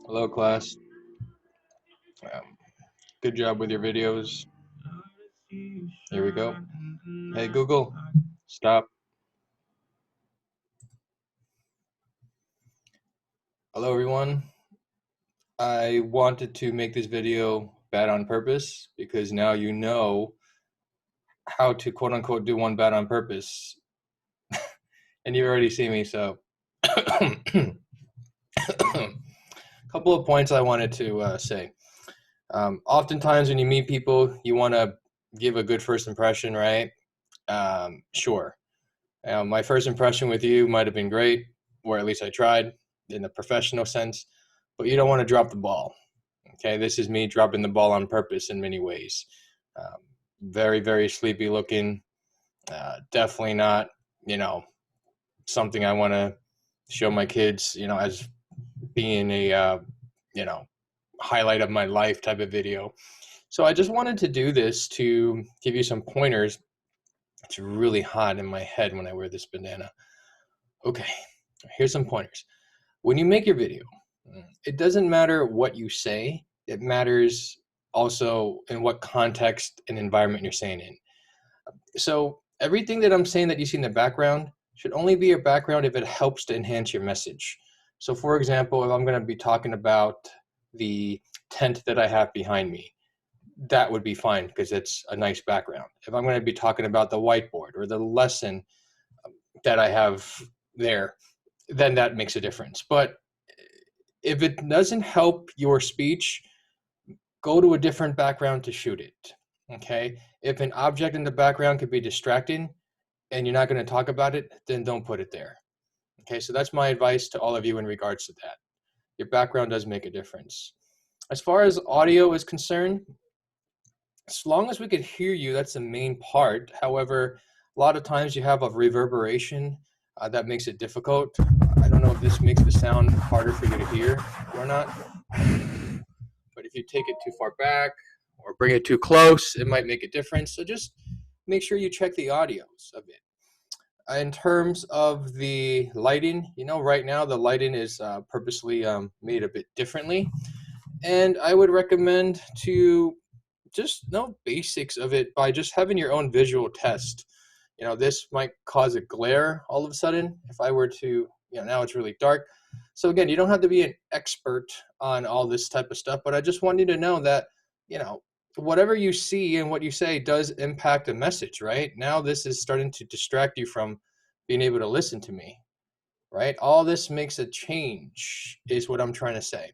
Hello, class. Good job with your videos. Here we go. Hey, Google, stop. Hello, everyone. I wanted to make this video bad on purpose because now you know how to quote unquote do one bad on purpose. And you've already seen me, so a couple of points I wanted to say. Oftentimes when you meet people, you want to give a good first impression, right? Sure. My first impression with you might have been great, or at least I tried in the professional sense, but you don't want to drop the ball. Okay, this is me dropping the ball on purpose in many ways. Very, very sleepy looking. Definitely not, something I want to show my kids, as being a, highlight of my life type of video. So I just wanted to do this to give you some pointers. It's really hot in my head when I wear this bandana. Okay, here's some pointers. When you make your video, it doesn't matter what you say. It matters also in what context and environment you're saying in. So everything that I'm saying that you see in the background should only be your background if it helps to enhance your message. So for example, if I'm going to be talking about the tent that I have behind me, that would be fine because it's a nice background. If I'm going to be talking about the whiteboard or the lesson that I have there, then that makes a difference. But if it doesn't help your speech, go to a different background to shoot it. Okay? If an object in the background could be distracting and you're not going to talk about it, then don't put it there. Okay, so that's my advice to all of you in regards to that. Your background does make a difference. As far as audio is concerned, as long as we could hear you, that's the main part. However, a lot of times you have a reverberation that makes it difficult. I don't know if this makes the sound harder for you to hear or not, but if you take it too far back or bring it too close, it might make a difference. So just make sure you check the audios of it. In terms of the lighting, right now the lighting is purposely made a bit differently. And I would recommend to just know basics of it by just having your own visual test. This might cause a glare all of a sudden if I were to, now it's really dark. So again, you don't have to be an expert on all this type of stuff, but I just want you to know that, whatever you see and what you say does impact a message, right? Now this is starting to distract you from being able to listen to me, right? All this makes a change is what I'm trying to say.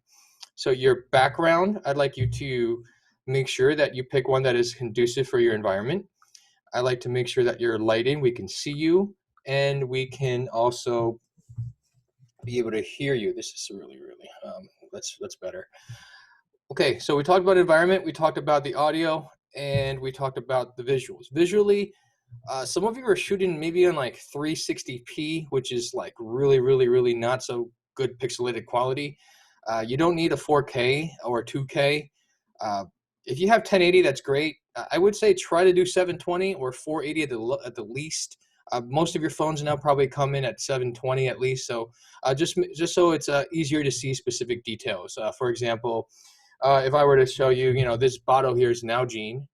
So your background, I'd like you to make sure that you pick one that is conducive for your environment. I like to make sure that your lighting, we can see you and we can also be able to hear you. This is really, that's better. Okay, so we talked about environment, we talked about the audio, and we talked about the visuals. Visually, some of you are shooting maybe on like 360p, which is like really not so good pixelated quality. You don't need a 4K or 2K. If you have 1080, that's great. I would say try to do 720 or 480 at the least. Most of your phones now probably come in at 720 at least. So just so it's easier to see specific details. For example, if I were to show you, this bottle here is Nalgene.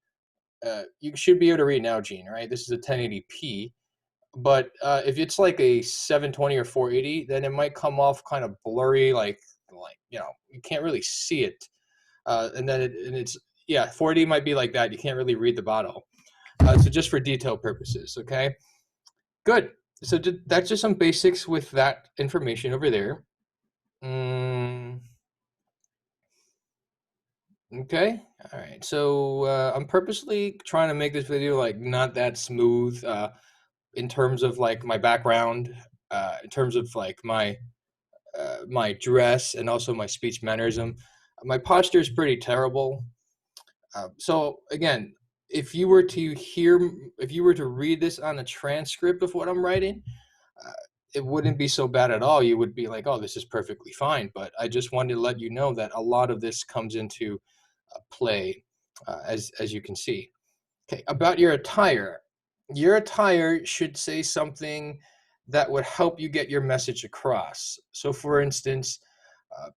You should be able to read Nalgene, right? This is a 1080p. But if it's like a 720 or 480, then it might come off kind of blurry, like you can't really see it. And then it's 480 might be like that. You can't really read the bottle. So just for detail purposes, okay? Good. So that's just some basics with that information over there. Okay. All right. So I'm purposely trying to make this video like not that smooth in terms of like my background, in terms of like my dress and also my speech mannerism. My posture is pretty terrible. So again, if you were to read this on a transcript of what I'm writing, it wouldn't be so bad at all. You would be like, oh, this is perfectly fine. But I just wanted to let you know that a lot of this comes into play, as you can see. Okay, about your attire. Your attire should say something that would help you get your message across. So for instance,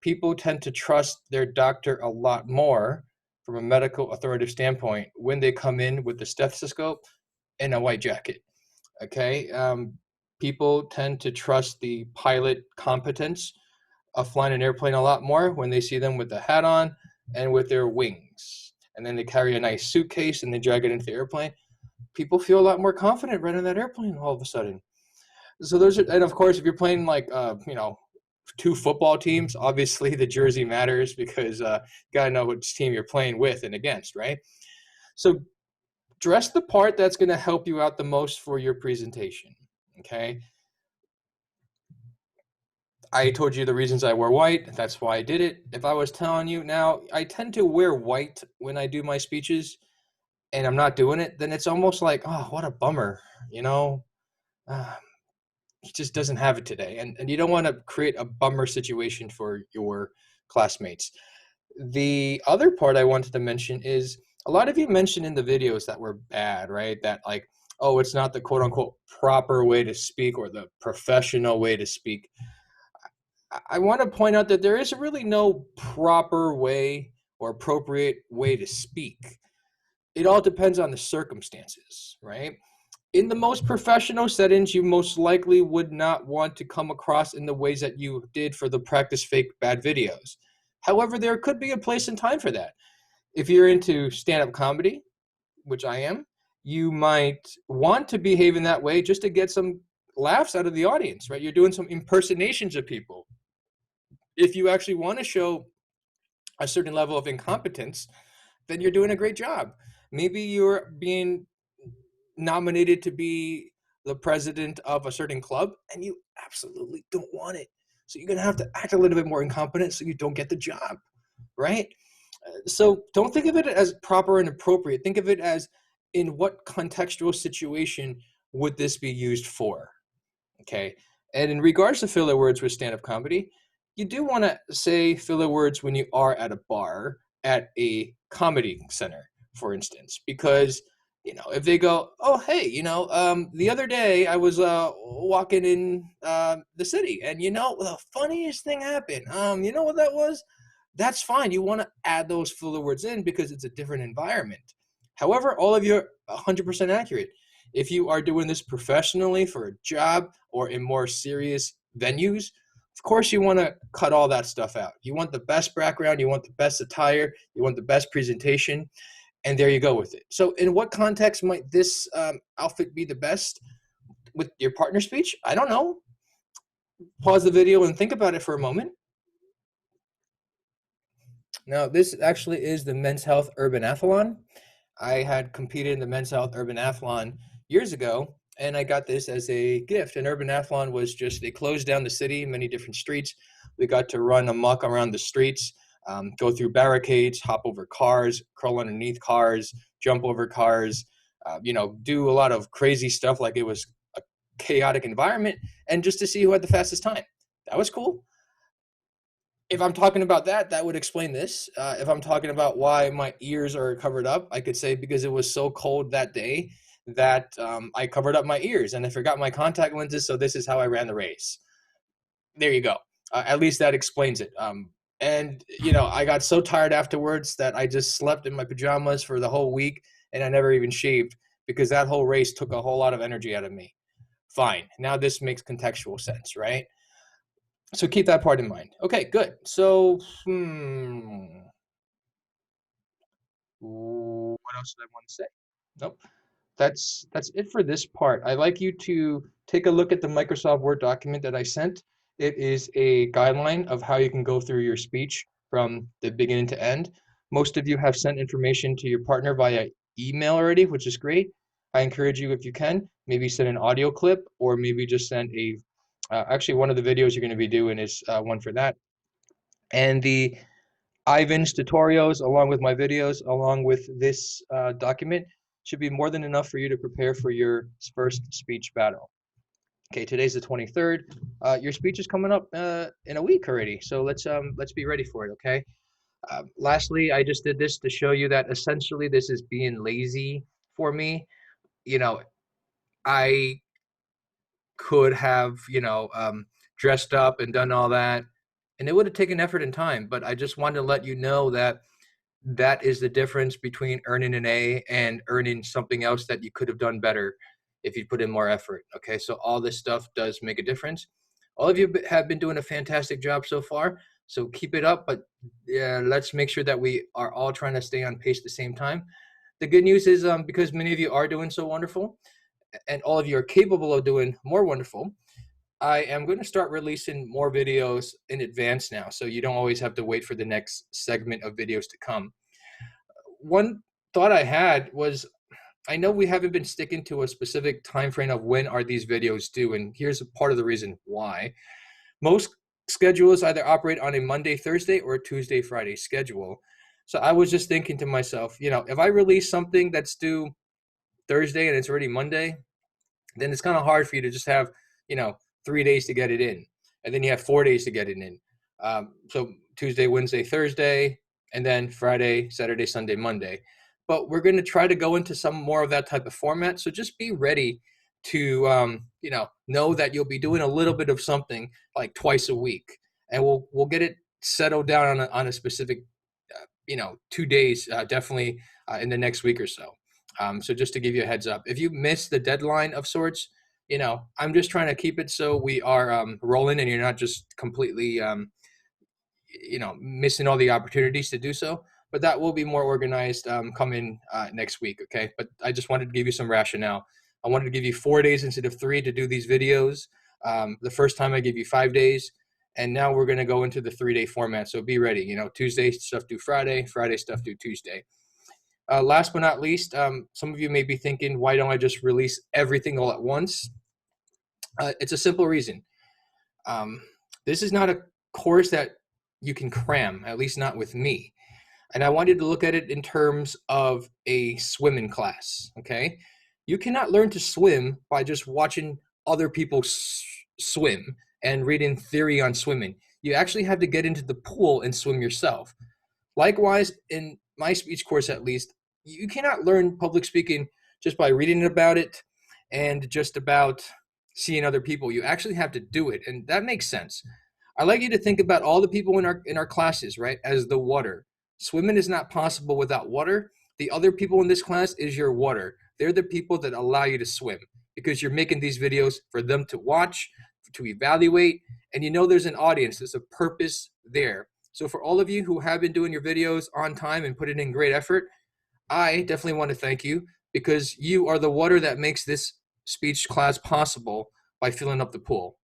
People tend to trust their doctor a lot more from a medical authoritative standpoint when they come in with the stethoscope and a white jacket. Okay. People tend to trust the pilot competence of flying an airplane a lot more when they see them with the hat on and with their wings. And then they carry a nice suitcase and they drag it into the airplane. People feel a lot more confident running that airplane all of a sudden. So those are, and of course, if you're playing like, two football teams, obviously the jersey matters because you gotta know which team you're playing with and against, right? So dress the part that's going to help you out the most for your presentation. Okay. I told you the reasons I wear white. That's why I did it. If I was telling you now, I tend to wear white when I do my speeches and I'm not doing it, then it's almost like, oh, what a bummer, you know? Uh, he just doesn't have it today. And you don't want to create a bummer situation for your classmates. The other part I wanted to mention is a lot of you mentioned in the videos that were bad, right? That like, oh, it's not the quote unquote proper way to speak or the professional way to speak. I want to point out that there is really no proper way or appropriate way to speak. It all depends on the circumstances, right? In the most professional settings, you most likely would not want to come across in the ways that you did for the practice fake bad videos. However, there could be a place and time for that. If you're into stand-up comedy, which I am, you might want to behave in that way just to get some laughs out of the audience, right? You're doing some impersonations of people. If you actually want to show a certain level of incompetence, then you're doing a great job. Maybe you're being nominated to be the president of a certain club and you absolutely don't want it. So you're going to have to act a little bit more incompetent so you don't get the job, right? So don't think of it as proper and appropriate. Think of it as in what contextual situation would this be used for? Okay. And in regards to filler words with stand-up comedy, you do want to say filler words when you are at a bar at a comedy center, for instance, because if they go, oh hey, the other day I was walking in the city, and the funniest thing happened. You know what that was? That's fine. You want to add those filler words in because it's a different environment. However, all of you are 100% accurate. If you are doing this professionally for a job or in more serious venues, of course you want to cut all that stuff out. You want the best background, you want the best attire, you want the best presentation, and there you go with it. So in what context might this outfit be the best with your partner speech? I don't know. Pause the video and think about it for a moment. Now, this actually is the Men's Health Urban Athlon. I had competed in the Men's Health Urban Athlon years ago, and I got this as a gift. An Urban Athlon was just, they closed down the city, many different streets. We got to run amok around the streets, go through barricades, hop over cars, crawl underneath cars, jump over cars, do a lot of crazy stuff like it was a chaotic environment, and just to see who had the fastest time. That was cool. If I'm talking about that, that would explain this. If I'm talking about why my ears are covered up, I could say because it was so cold that day that I covered up my ears and I forgot my contact lenses. So this is how I ran the race. There you go. At least that explains it. And I got so tired afterwards that I just slept in my pajamas for the whole week and I never even shaved because that whole race took a whole lot of energy out of me. Fine. Now this makes contextual sense, right? So keep that part in mind. Okay, good. So, what else did I want to say? Nope. That's it for this part. I'd like you to take a look at the Microsoft Word document that I sent. It is a guideline of how you can go through your speech from the beginning to end. Most of you have sent information to your partner via email already, which is great. I encourage you, if you can, maybe send an audio clip or maybe just send actually one of the videos you're going to be doing is one for that. And the Ivan's tutorials, along with my videos, along with this document, should be more than enough for you to prepare for your first speech battle. Okay, today's the 23rd. Your speech is coming up in a week already, so let's be ready for it. Okay. Lastly, I just did this to show you that essentially this is being lazy for me. I could have dressed up and done all that And it would have taken effort and time, but I just wanted to let you know that that is the difference between earning an A and earning something else that you could have done better if you put in more effort. Okay, so all this stuff does make a difference. All of you have been doing a fantastic job so far, so keep it up, but let's make sure that we are all trying to stay on pace at the same time. The good news is because many of you are doing so wonderful and all of you are capable of doing more wonderful, I am going to start releasing more videos in advance now, so you don't always have to wait for the next segment of videos to come. One thought I had was, I know we haven't been sticking to a specific time frame of when are these videos due, and here's a part of the reason why. Most schedules either operate on a Monday, Thursday, or a Tuesday, Friday schedule. So I was just thinking to myself, if I release something that's due Thursday and it's already Monday, then it's kind of hard for you to just have, you know, 3 days to get it in. And then you have 4 days to get it in. So Tuesday, Wednesday, Thursday, and then Friday, Saturday, Sunday, Monday. But we're going to try to go into some more of that type of format. So just be ready to, know that you'll be doing a little bit of something like twice a week. And we'll get it settled down on a specific, 2 days, definitely in the next week or so. So just to give you a heads up, if you miss the deadline of sorts, I'm just trying to keep it so we are rolling and you're not just completely, missing all the opportunities to do so. But that will be more organized coming next week, okay? But I just wanted to give you some rationale. I wanted to give you 4 days instead of 3 to do these videos. The first time I gave you 5 days, and now we're going to go into the 3-day format. So be ready. Tuesday stuff due Friday, Friday stuff due Tuesday. Last but not least, some of you may be thinking, why don't I just release everything all at once? It's a simple reason. This is not a course that you can cram, at least not with me. And I wanted to look at it in terms of a swimming class, okay? You cannot learn to swim by just watching other people swim and reading theory on swimming. You actually have to get into the pool and swim yourself. Likewise, in my speech course at least, you cannot learn public speaking just by reading about it and just about seeing other people. You actually have to do it, and that makes sense. I like you to think about all the people in our classes, right, as the water. Swimming is not possible without water. The other people in this class is your water. They're the people that allow you to swim because you're making these videos for them to watch, to evaluate, and there's an audience. There's a purpose there. So for all of you who have been doing your videos on time and putting in great effort, I definitely want to thank you because you are the water that makes this speech class possible by filling up the pool,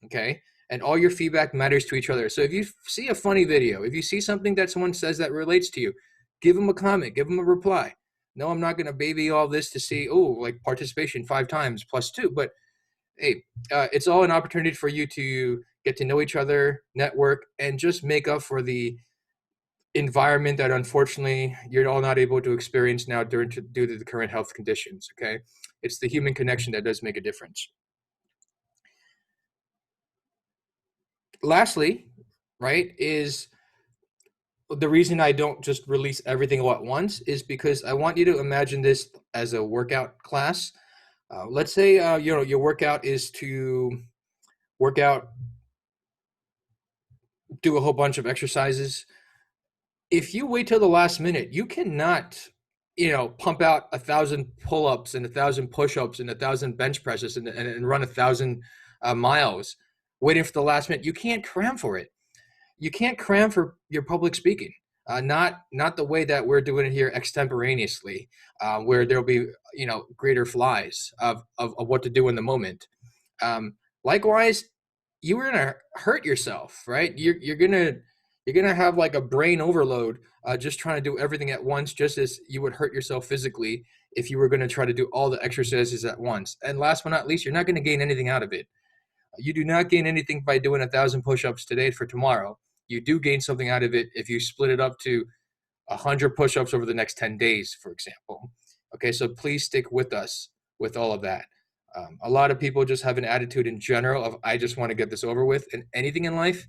okay? And all your feedback matters to each other. So if you see a funny video, if you see something that someone says that relates to you, give them a comment, give them a reply. No, I'm not going to baby all this to see, like participation 5 times plus 2, but hey, it's all an opportunity for you to get to know each other, network, and just make up for the environment that unfortunately you're all not able to experience now due to the current health conditions, okay? It's the human connection that does make a difference. Lastly, right, is the reason I don't just release everything all at once is because I want you to imagine this as a workout class. Let's say your workout is to work out, do a whole bunch of exercises. If you wait till the last minute, you cannot, pump out 1,000 pull-ups and 1,000 push-ups and 1,000 bench presses and run 1,000 miles waiting for the last minute. You can't cram for it. You can't cram for your public speaking. Not the way that we're doing it here extemporaneously, where there'll be greater flies of what to do in the moment. Likewise, you were gonna hurt yourself, right? You're gonna have like a brain overload just trying to do everything at once, just as you would hurt yourself physically if you were going to try to do all the exercises at once. And last but not least, you're not going to gain anything out of it. You do not gain anything by doing 1,000 push-ups today for tomorrow. You do gain something out of it if you split it up to 100 push-ups over the next 10 days, for example. Okay, so please stick with us with all of that. A lot of people just have an attitude in general of, I just want to get this over with. And anything in life,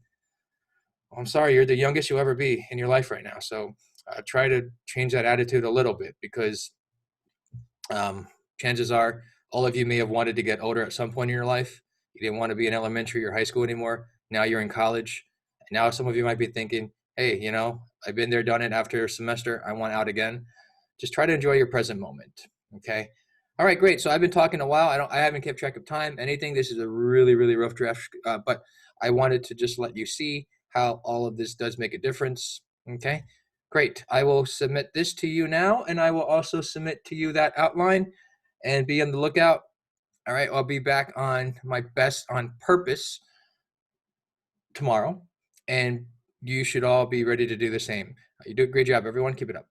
I'm sorry, you're the youngest you'll ever be in your life right now. So try to change that attitude a little bit because chances are all of you may have wanted to get older at some point in your life. You didn't want to be in elementary or high school anymore. Now you're in college Now some of you might be thinking, hey, you know, I've been there, done it after a semester. I want out again. Just try to enjoy your present moment. Okay. All right, great. So I've been talking a while. I haven't kept track of time, anything. This is a really, really rough draft, but I wanted to just let you see how all of this does make a difference. Okay, great. I will submit this to you now, and I will also submit to you that outline, and be on the lookout. All right, I'll be back on my best on purpose tomorrow, and you should all be ready to do the same. You do a great job, everyone. Keep it up.